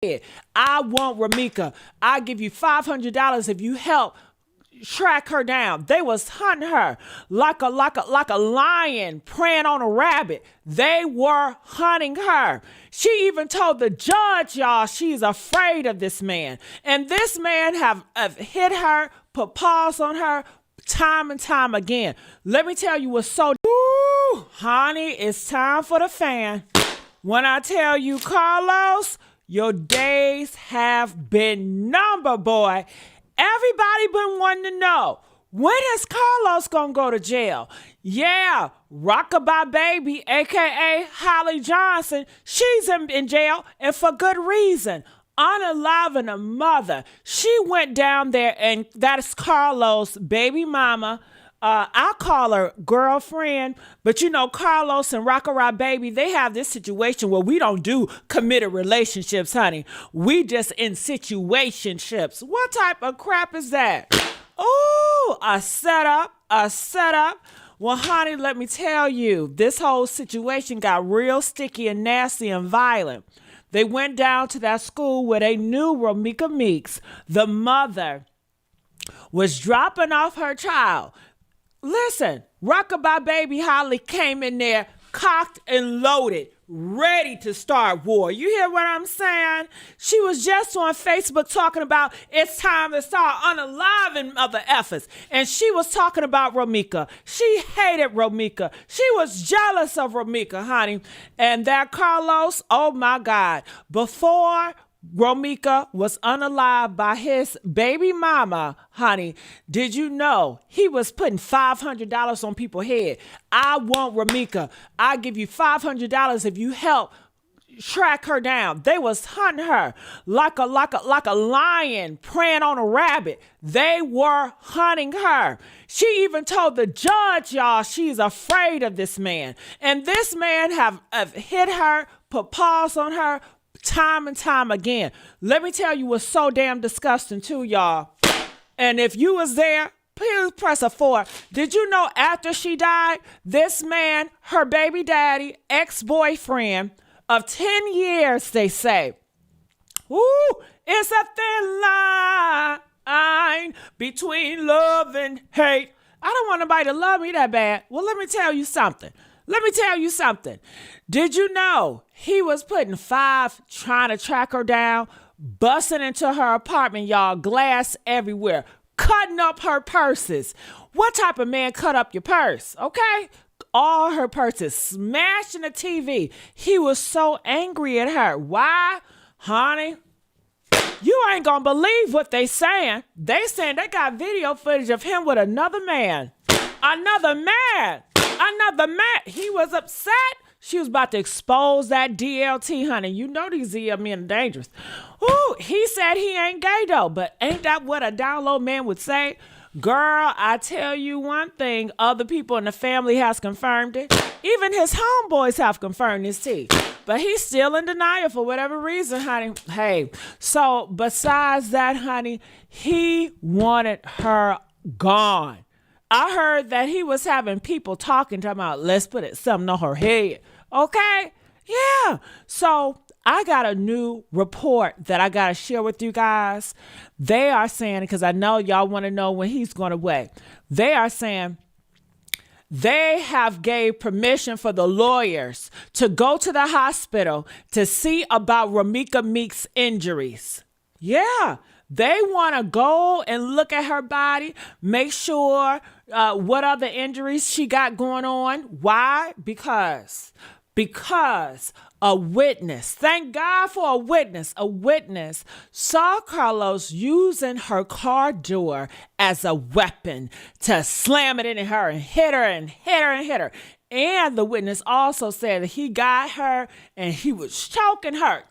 I want Romeca. I give you $500 if you help track her down. They was hunting her like a lion preying on a rabbit. They were hunting her. She even told the judge, y'all, she's afraid of this man. And this man have hit her, put paws on her time and time again. Let me tell you what's so... Ooh, honey, it's time for the fan. When I tell you, Carlos, your days have been numbered, boy. Everybody been wanting to know, when is Carlos gonna go to jail? Yeah, Rockabye Baby, a.k.a. Holly Johnson, she's in jail, and for good reason. Unaliving a mother. She went down there, and that is Carlos' baby mama. I call her girlfriend, but you know, Carlos and Rockabye Baby, they have this situation where we don't do committed relationships, honey. We just in situationships. What type of crap is that? Oh, a setup. Well, honey, let me tell you, this whole situation got real sticky and nasty and violent. They went down to that school where they knew Romeca Meeks, the mother, was dropping off her child. Listen, Rockabye Baby Holly came in there cocked and loaded, ready to start war. You hear what I'm saying? She was just on Facebook talking about it's time to start unaliving other efforts. And she was talking about Romeca. She hated Romeca. She was jealous of Romeca, honey. And that Carlos, oh my God, before Romeca was unalived by his baby mama, honey, did you know he was putting $500 on people's head? I want Romeca. I give you $500 if you help track her down. They was hunting her like a lion preying on a rabbit. They were hunting her. She even told the judge, y'all, she's afraid of this man. And this man have hit her, put paws on her, time and time again. Let me tell you what's so damn disgusting too, y'all. And if you was there, please press a 4. Did you know after she died, this man, her baby daddy, ex-boyfriend of 10 years, they say, ooh, it's a thin line between love and hate. I don't want nobody to love me that bad. Well, let me tell you something. Did you know he was putting 5 trying to track her down, busting into her apartment, y'all, glass everywhere, cutting up her purses. What type of man cut up your purse, okay? All her purses, smashing the TV. He was so angry at her. Why? Honey, you ain't gonna believe what they saying. They saying they got video footage of him with another man. He was upset. She was about to expose that DLT, honey. You know these ZL men are dangerous. Ooh, he said he ain't gay though, but ain't that what a down low man would say? Girl, I tell you one thing, other people in the family has confirmed it. Even his homeboys have confirmed this tea. But he's still in denial for whatever reason, honey. Hey, so besides that, honey, he wanted her gone. I heard that he was having people talking about, let's put it something on her head. Okay? Yeah. So I got a new report that I got to share with you guys. They are saying, because I know y'all want to know when he's going away. They are saying they have gave permission for the lawyers to go to the hospital to see about Romeca Meeks' injuries. Yeah. They want to go and look at her body, make sure what other injuries she got going on. Why? Because a witness, thank God for a witness saw Carlos using her car door as a weapon to slam it into her and hit her. And the witness also said that he got her and he was choking her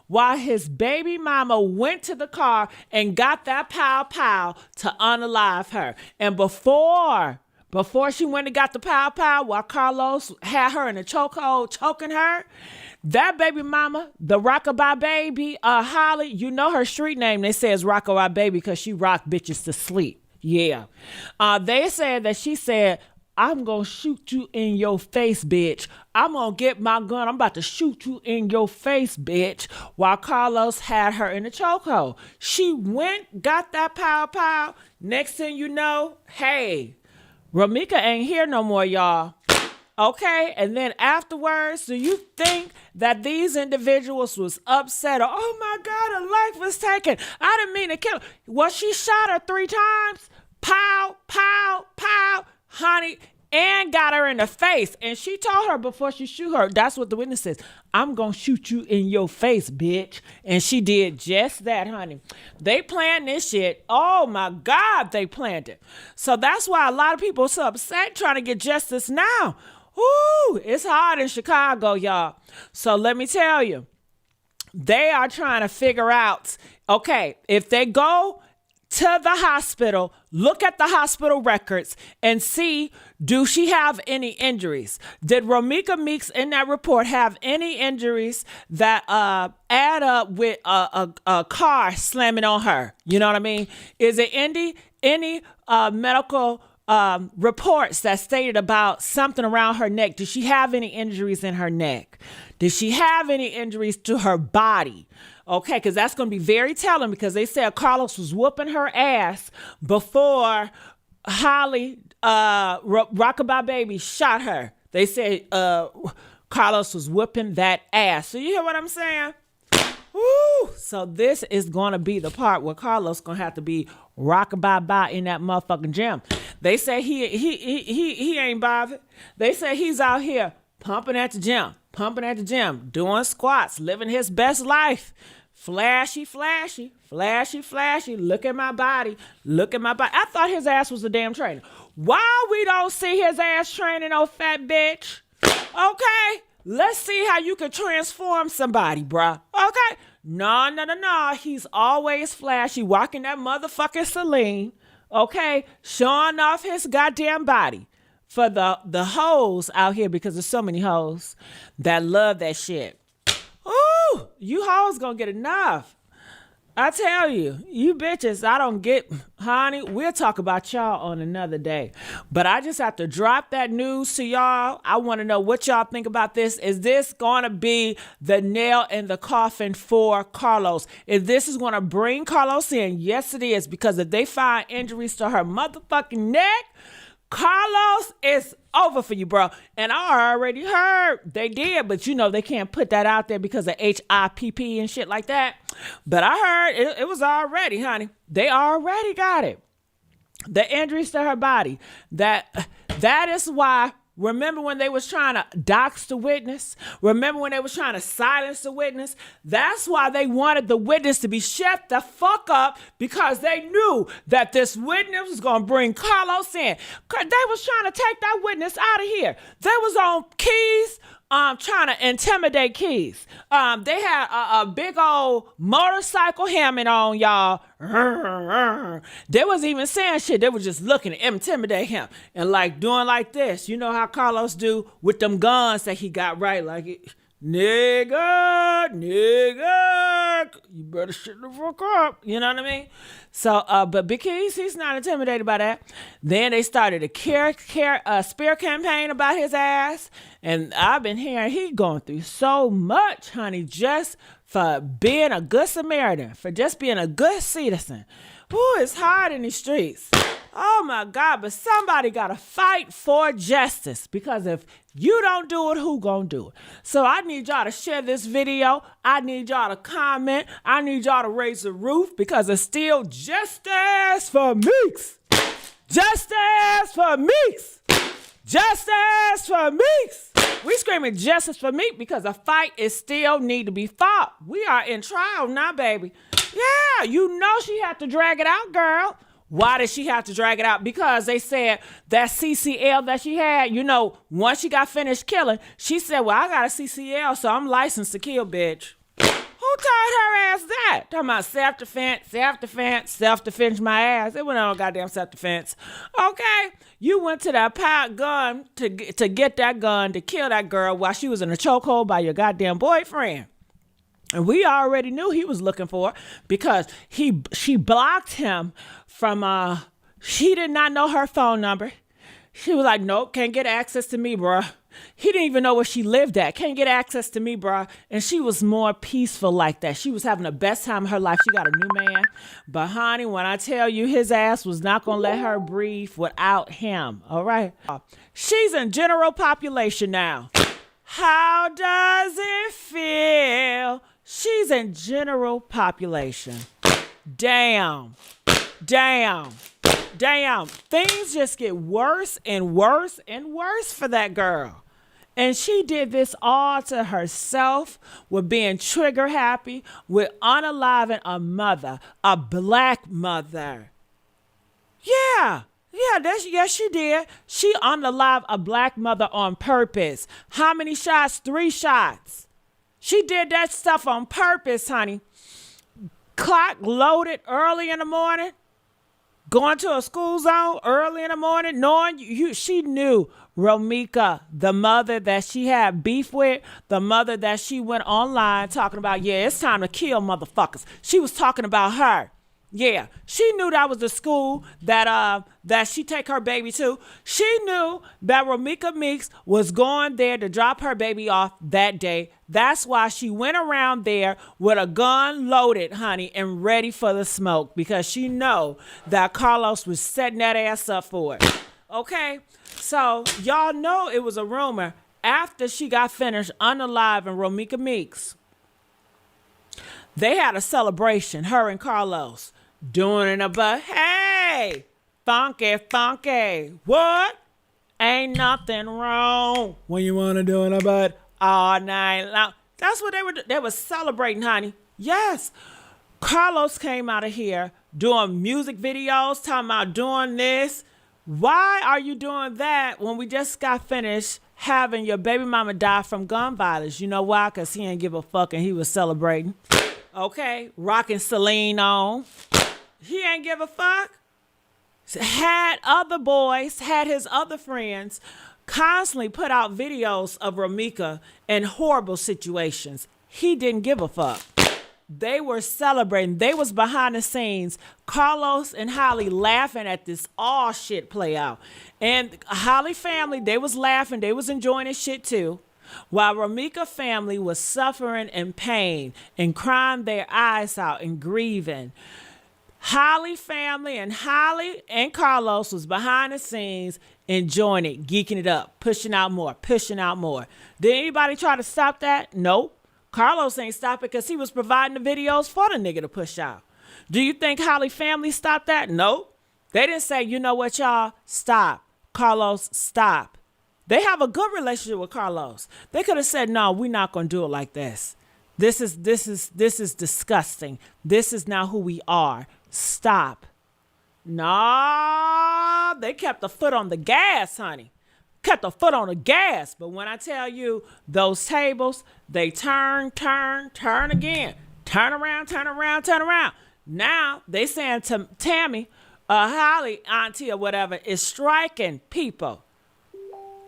while his baby mama went to the car and got that pow to unalive her. And before she went and got the pow while Carlos had her in a chokehold, choking her, that baby mama, the Rockabye Baby, Holly, you know her street name, they say is Rockabye Baby because she rocked bitches to sleep. Yeah. They said that she said, I'm going to shoot you in your face, bitch. I'm going to get my gun. I'm about to shoot you in your face, bitch. While Carlos had her in the chokehold. She went, got that pow. Next thing you know, hey, Romeca ain't here no more, y'all. Okay, and then afterwards, do you think that these individuals was upset or, oh my God, a life was taken? I didn't mean to kill her. Well, she shot her 3 times. Pow, honey, and got her in the face. And she told her before she shoot her, that's what the witness says, I'm going to shoot you in your face, bitch. And she did just that, honey. They planned this shit. Oh my God, they planned it. So that's why a lot of people are so upset trying to get justice now. Ooh, it's hard in Chicago, y'all. So let me tell you, they are trying to figure out, okay, if they go to the hospital, look at the hospital records and see, do she have any injuries? Did Romeca Meeks in that report have any injuries that add up with a car slamming on her? You know what I mean? Is it any medical reports that stated about something around her neck? Did she have any injuries in her neck? Did she have any injuries to her body? Okay, because that's going to be very telling, because they said Carlos was whooping her ass before Holly, Rockabye Baby, shot her. They said Carlos was whooping that ass. So you hear what I'm saying? Woo! So this is going to be the part where Carlos going to have to be rockabye in that motherfucking gym. They say he ain't bothered. They say he's out here pumping at the gym, doing squats, living his best life. Flashy. Look at my body. I thought his ass was a damn trainer. Why we don't see his ass training no fat bitch? Okay, let's see how you can transform somebody, bruh. Okay, no. He's always flashy, walking that motherfucking Celine. Okay, showing off his goddamn body for the hoes out here, because there's so many hoes that love that shit. Ooh, you hoes gonna get enough. I tell you, you bitches, I don't get, honey, we'll talk about y'all on another day. But I just have to drop that news to y'all. I want to know what y'all think about this. Is this going to be the nail in the coffin for Carlos? If this is going to bring Carlos in, yes it is, because if they find injuries to her motherfucking neck, Carlos is over for you, bro. And I already heard they did, but you know they can't put that out there because of HIPP and shit like that. But I heard it was already, honey. They already got it. The injuries to her body. That is why. Remember when they was trying to dox the witness? Remember when they was trying to silence the witness? That's why they wanted the witness to be shut the fuck up, because they knew that this witness was going to bring Carlos in. They was trying to take that witness out of here. They was on Keys, trying to intimidate Keys. They had a big old motorcycle helmet on, y'all. They wasn't even saying shit. They were just looking to intimidate him and like doing like this. You know how Carlos do with them guns that he got, right? Like, nigga, you better shut the fuck up. You know what I mean? So, but Big Keys, he's not intimidated by that. Then they started a spear campaign about his ass. And I've been hearing he going through so much, honey, just for being a good Samaritan, for just being a good citizen. Ooh, it's hard in these streets. Oh my God, but somebody got to fight for justice, because if you don't do it, who gonna do it? So I need y'all to share this video. I need y'all to comment. I need y'all to raise the roof, because it's still justice for Meeks. Justice for Meeks. Justice for Meeks. We screaming justice for Meeks because the fight is still need to be fought. We are in trial now, baby. Yeah, you know she had to drag it out, girl. Why did she have to drag it out? Because they said that CCL that she had, you know, once she got finished killing, she said, well, I got a CCL, so I'm licensed to kill, bitch. Who told her ass that? Talking about self-defense my ass. It went on goddamn self-defense. Okay, you went to that pilot gun to get that gun to kill that girl while she was in a chokehold by your goddamn boyfriend. And we already knew he was looking for her, because she blocked him from, she did not know her phone number. She was like, nope, can't get access to me, bruh. He didn't even know where she lived at. Can't get access to me, bruh. And she was more peaceful like that. She was having the best time of her life. She got a new man. But honey, when I tell you his ass was not going to let her breathe without him. All right. She's in general population now. How does it feel? She's in general population. Damn. Things just get worse and worse and worse for that girl. And she did this all to herself with being trigger happy, with unaliving a mother, a black mother. Yes, she did. She unalived a black mother on purpose. How many shots? 3 shots. She did that stuff on purpose, honey. Clock loaded early in the morning. Going to a school zone early in the morning, knowing she knew Romeca, the mother that she had beef with, the mother that she went online talking about, yeah, it's time to kill motherfuckers. She was talking about her. Yeah, she knew that was the school that she take her baby to. She knew that Romeca Meeks was going there to drop her baby off that day. That's why she went around there with a gun loaded, honey, and ready for the smoke, because she know that Carlos was setting that ass up for it. Okay, so y'all know it was a rumor after she got finished unaliving Romeca Meeks. They had a celebration, her and Carlos. Doing it, but hey, funky, what? Ain't nothing wrong when you want to do it, but all night long. That's what they were celebrating, honey. Yes. Carlos came out of here doing music videos, talking about doing this. Why are you doing that when we just got finished having your baby mama die from gun violence? You know why? Because he didn't give a fuck and he was celebrating. Okay, rocking Celine on. He ain't give a fuck. Had other boys, had his other friends constantly put out videos of Romeca in horrible situations. He didn't give a fuck. They were celebrating. They was behind the scenes. Carlos and Holly laughing at this all shit play out. And Holly family, they was laughing. They was enjoying this shit too. While Romeca family was suffering and pain and crying their eyes out and grieving. Holly family and Holly and Carlos was behind the scenes enjoying it, geeking it up, pushing out more. Did anybody try to stop that? Nope. Carlos ain't stop it because he was providing the videos for the nigga to push out. Do you think Holly family stopped that? Nope. They didn't say, you know what, y'all? Stop. Carlos, stop. They have a good relationship with Carlos. They could have said, no, we're not going to do it like this. This is disgusting. This is not who we are. Stop. Nah, they kept the foot on the gas, honey. Kept the foot on the gas. But when I tell you those tables, they turn again. Turn around. Now they saying to Tammy, Holly, auntie or whatever, is striking people.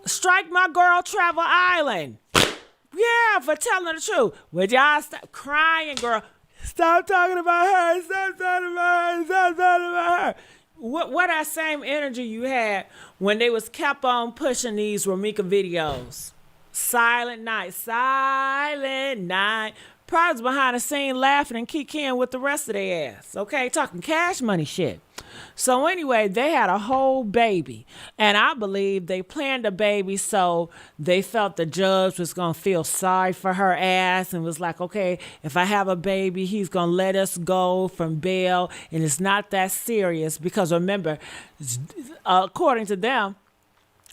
Strike my girl Travel Island. Yeah, for telling the truth. Would y'all stop crying, girl? Stop talking about her. Stop talking about her. What that same energy you had when they was kept on pushing these Romeca videos? Silent night. Probably behind the scene laughing and kikiing with the rest of their ass. Okay, talking cash money shit. So anyway, they had a whole baby. And I believe they planned a baby so they felt the judge was going to feel sorry for her ass and was like, okay, if I have a baby, he's going to let us go from bail. And it's not that serious because remember, according to them,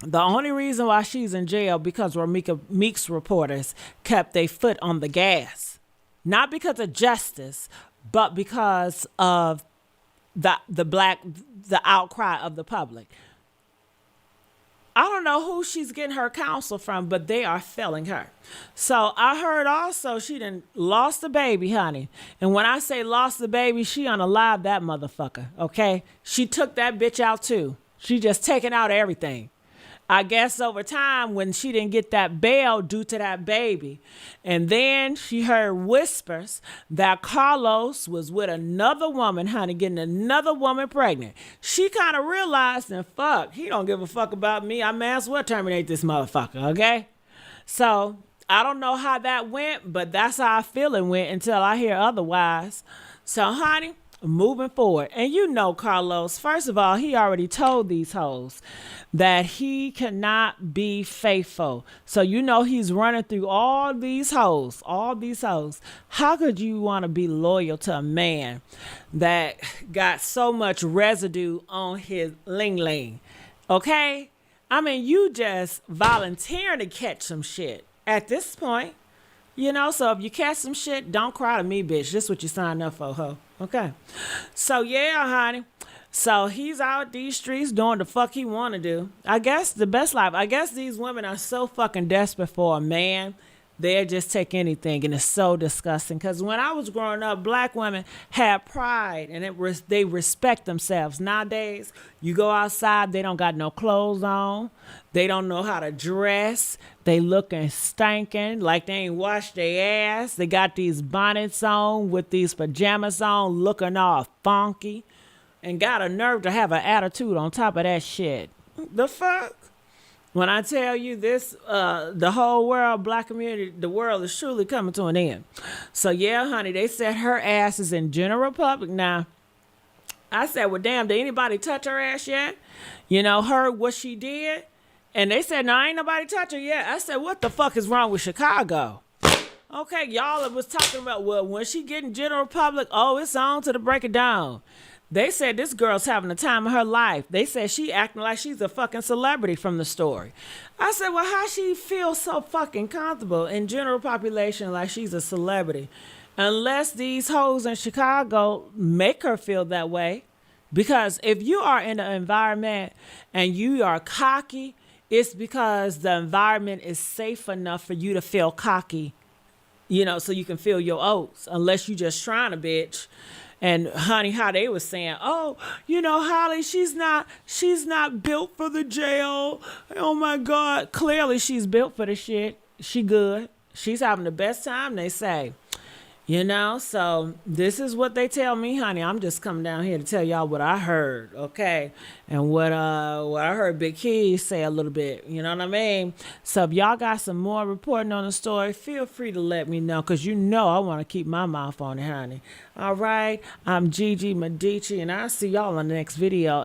the only reason why she's in jail because Romeca Meeks reporters kept their foot on the gas. Not because of justice, but because of the outcry of the public. I don't know who she's getting her counsel from, but they are failing her. So I heard also she done lost the baby, honey. And when I say lost the baby, she unalived that motherfucker, okay? She took that bitch out too. She just taking out everything. I guess over time when she didn't get that bail due to that baby. And then she heard whispers that Carlos was with another woman, honey, getting another woman pregnant. She kind of realized, and fuck, he don't give a fuck about me. I may as well terminate this motherfucker, okay? So I don't know how that went, but that's how I feel it went until I hear otherwise. So, honey, moving forward. And you know, Carlos, first of all, he already told these hoes that he cannot be faithful. So, you know, he's running through all these hoes, all these hoes. How could you want to be loyal to a man that got so much residue on his ling ling? Okay? I mean, you just volunteering to catch some shit at this point. You know, so if you catch some shit, don't cry to me, bitch. This is what you signed up for, ho. Okay. So, yeah, honey. So, he's out these streets doing the fuck he want to do. I guess the best life. I guess these women are so fucking desperate for a man. They'll just take anything, and it's so disgusting. Because when I was growing up, black women had pride, and they respect themselves. Nowadays, you go outside, they don't got no clothes on. They don't know how to dress. They looking stinking like they ain't washed their ass. They got these bonnets on with these pajamas on, looking all funky, and got a nerve to have an attitude on top of that shit. The fuck? When I tell you this, the whole world, black community, the world is truly coming to an end. So, yeah, honey, they said her ass is in general public now. I said, well, damn, did anybody touch her ass yet? You know, heard what she did? And they said, no, ain't nobody touch her yet. I said, what the fuck is wrong with Chicago? Okay, y'all was talking about, well, when she get in general public, oh, it's on to the break it down. They said this girl's having the time of her life. They said she acting like she's a fucking celebrity from the story. I said, well, how she feel so fucking comfortable in general population like she's a celebrity? Unless these hoes in Chicago make her feel that way. Because if you are in an environment and you are cocky, it's because the environment is safe enough for you to feel cocky, you know, so you can feel your oats. Unless you just trying to bitch. And honey, how they was saying, oh, you know, Holly, she's not built for the jail. Oh my God. Clearly she's built for the shit. She good. She's having the best time, they say. You know, so this is what they tell me, honey. I'm just coming down here to tell y'all what I heard, okay? And what I heard Big Keys say a little bit, you know what I mean? So if y'all got some more reporting on the story, feel free to let me know, because you know I want to keep my mouth on it, honey. All right, I'm Gigi Medici, and I'll see y'all on the next video.